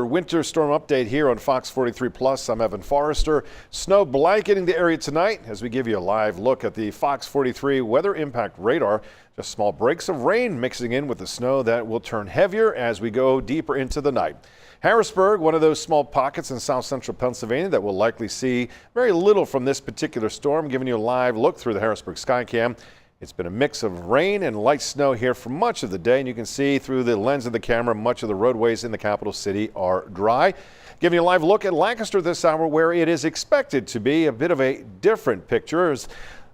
Winter storm update here on Fox 43 Plus. I'm Evan Forrester. Snow blanketing the area tonight as we give you a live look at the Fox 43 weather impact radar. Just small breaks of rain mixing in with the snow that will turn heavier as we go deeper into the night. Harrisburg, one of those small pockets in south central Pennsylvania that will likely see very little from this particular storm. Giving you a live look through the Harrisburg Skycam. It's been a mix of rain and light snow here for much of the day, and you can see through the lens of the camera much of the roadways in the capital city are dry. Giving you a live look at Lancaster this hour, where it is expected to be a bit of a different picture, as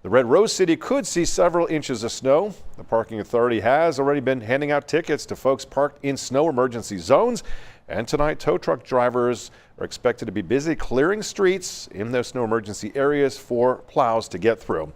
the Red Rose City could see several inches of snow. The parking authority has already been handing out tickets to folks parked in snow emergency zones, and tonight tow truck drivers are expected to be busy clearing streets in those snow emergency areas for plows to get through.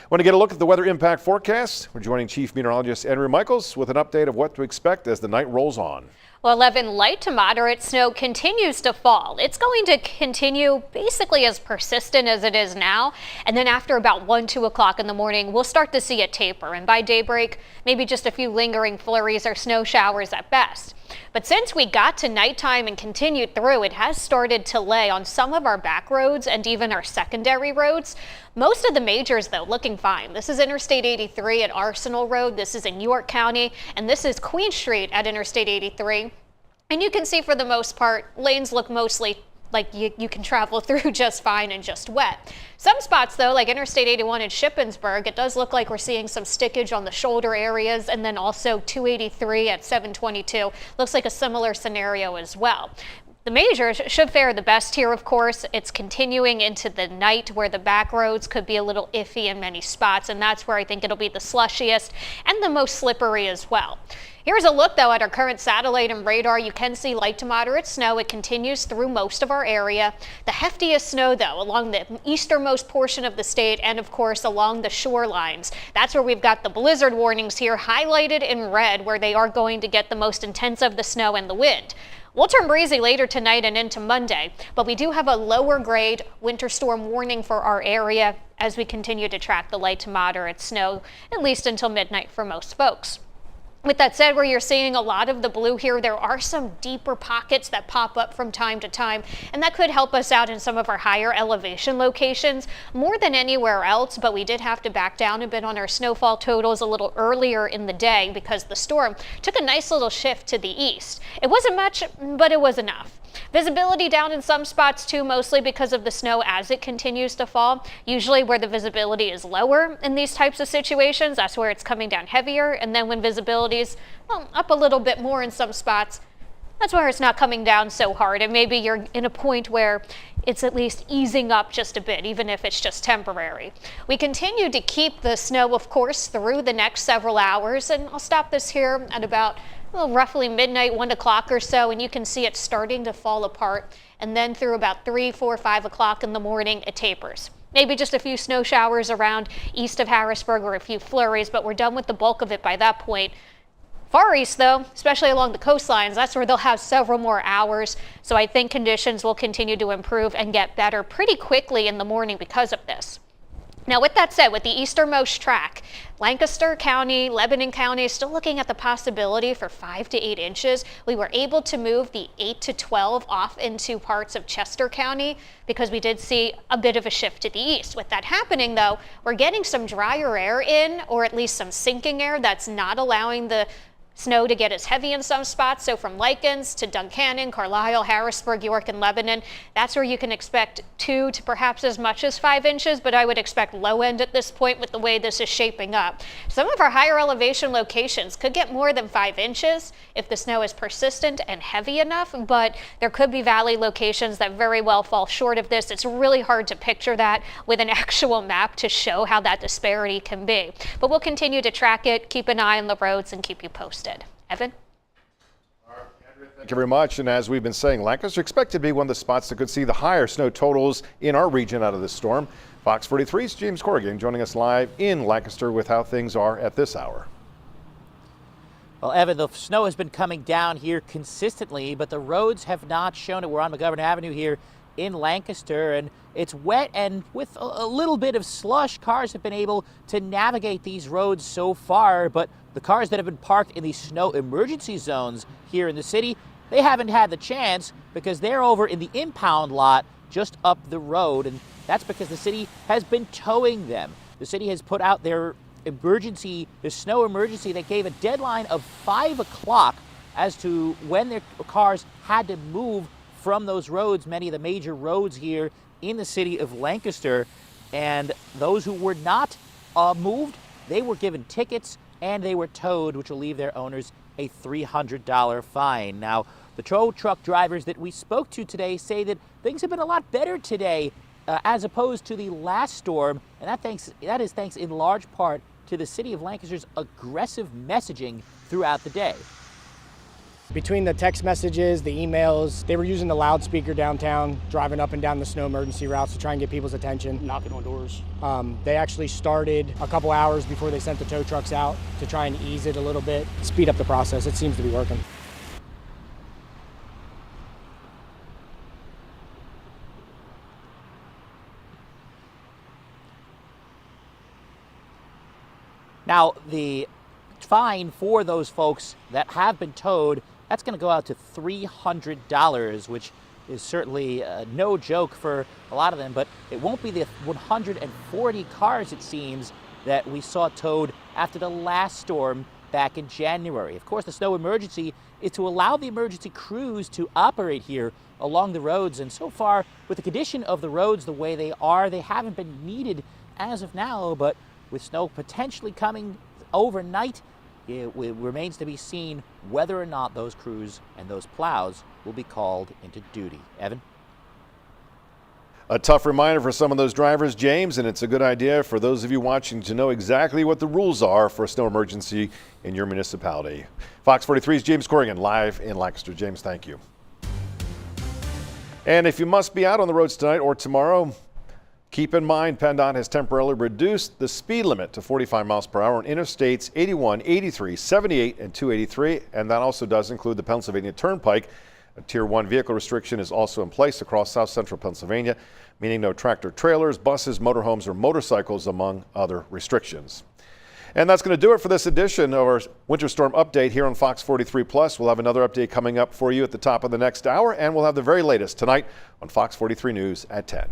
Want to get a look at the weather impact forecast? We're joining Chief Meteorologist Andrew Michaels with an update of what to expect as the night rolls on. Well, 11 light to moderate snow continues to fall. It's going to continue basically as persistent as it is now. And then after about 2 o'clock in the morning, we'll start to see a taper. And by daybreak, maybe just a few lingering flurries or snow showers at best. But since we got to nighttime and continued through, it has started to lay on some of our back roads and even our secondary roads. Most of the majors, though, looking fine. This is Interstate 83 at Arsenal Road. This is in York County. And this is Queen Street at Interstate 83. And you can see for the most part, lanes look mostly like you can travel through just fine and just wet. Some spots, though, like Interstate 81 in Shippensburg, it does look like we're seeing some stickage on the shoulder areas, and then also 283 at 722. Looks like a similar scenario as well. The majors should fare the best here, of course. It's continuing into the night where the back roads could be a little iffy in many spots, and that's where I think it'll be the slushiest and the most slippery as well. Here's a look, though, at our current satellite and radar. You can see light to moderate snow. It continues through most of our area. The heftiest snow, though, along the easternmost portion of the state and, of course, along the shorelines. That's where we've got the blizzard warnings here highlighted in red, where they are going to get the most intense of the snow and the wind. We'll turn breezy later tonight and into Monday, but we do have a lower grade winter storm warning for our area as we continue to track the light to moderate snow, at least until midnight for most folks. With that said, where you're seeing a lot of the blue here, there are some deeper pockets that pop up from time to time, and that could help us out in some of our higher elevation locations more than anywhere else. But we did have to back down a bit on our snowfall totals a little earlier in the day because the storm took a nice little shift to the east. It wasn't much, but it was enough. Visibility down in some spots too, mostly because of the snow as it continues to fall. Usually where the visibility is lower in these types of situations, that's where it's coming down heavier. And then when visibility is up a little bit more in some spots, that's where it's not coming down so hard. And maybe you're in a point where it's at least easing up just a bit, even if it's just temporary. We continue to keep the snow, of course, through the next several hours. And I'll stop this here at about roughly midnight, 1 o'clock or so, and you can see it starting to fall apart. And then through about 3, 4, 5 o'clock in the morning, it tapers. Maybe just a few snow showers around east of Harrisburg or a few flurries, but we're done with the bulk of it by that point. Far east, though, especially along the coastlines, that's where they'll have several more hours. So I think conditions will continue to improve and get better pretty quickly in the morning because of this. Now, with that said, with the easternmost track, Lancaster County, Lebanon County, still looking at the possibility for 5 to 8 inches. We were able to move the 8 to 12 off into parts of Chester County because we did see a bit of a shift to the east. With that happening, though, we're getting some drier air in, or at least some sinking air that's not allowing the snow to get as heavy in some spots. So from Likens to Duncannon, Carlisle, Harrisburg, York, and Lebanon, that's where you can expect 2 to perhaps as much as 5 inches, but I would expect low end at this point with the way this is shaping up. Some of our higher elevation locations could get more than 5 inches if the snow is persistent and heavy enough, but there could be valley locations that very well fall short of this. It's really hard to picture that with an actual map to show how that disparity can be. But we'll continue to track it, keep an eye on the roads, and keep you posted. Evan? Thank you very much. And as we've been saying, Lancaster expected to be one of the spots that could see the higher snow totals in our region out of this storm. Fox 43's James Corrigan joining us live in Lancaster with how things are at this hour. Well, Evan, the snow has been coming down here consistently, but the roads have not shown it. We're on McGovern Avenue here in Lancaster, and it's wet and with a little bit of slush. Cars have been able to navigate these roads so far, but the cars that have been parked in these snow emergency zones here in the city they haven't had the chance because they're over in the impound lot just up the road, and that's because the city has been towing them. The city has put out their snow emergency. They gave a deadline of 5 o'clock as to when their cars had to move from those roads, many of the major roads here in the city of Lancaster. And those who were not moved, they were given tickets and they were towed, which will leave their owners a $300 fine. Now, the tow truck drivers that we spoke to today say that things have been a lot better today as opposed to the last storm, and that is thanks in large part to the city of Lancaster's aggressive messaging throughout the day. Between the text messages, the emails, they were using the loudspeaker downtown, driving up and down the snow emergency routes to try and get people's attention. Knocking on doors. They actually started a couple hours before they sent the tow trucks out to try and ease it a little bit, speed up the process. It seems to be working. Now, the fine for those folks that have been towed, that's going to go out to $300, which is certainly no joke for a lot of them, but it won't be the 140 cars, it seems, that we saw towed after the last storm back in January. Of course, the snow emergency is to allow the emergency crews to operate here along the roads, and so far, with the condition of the roads the way they are, they haven't been needed as of now, but with snow potentially coming overnight, it remains to be seen whether or not those crews and those plows will be called into duty. Evan? A tough reminder for some of those drivers, James, and it's a good idea for those of you watching to know exactly what the rules are for a snow emergency in your municipality. Fox 43's James Corrigan live in Lancaster. James, thank you. And if you must be out on the roads tonight or tomorrow, keep in mind, PennDOT has temporarily reduced the speed limit to 45 miles per hour on interstates 81, 83, 78, and 283, and that also does include the Pennsylvania Turnpike. A Tier 1 vehicle restriction is also in place across south central Pennsylvania, meaning no tractor trailers, buses, motorhomes, or motorcycles, among other restrictions. And that's going to do it for this edition of our Winter Storm Update here on Fox 43 Plus. We'll have another update coming up for you at the top of the next hour, and we'll have the very latest tonight on Fox 43 News at 10.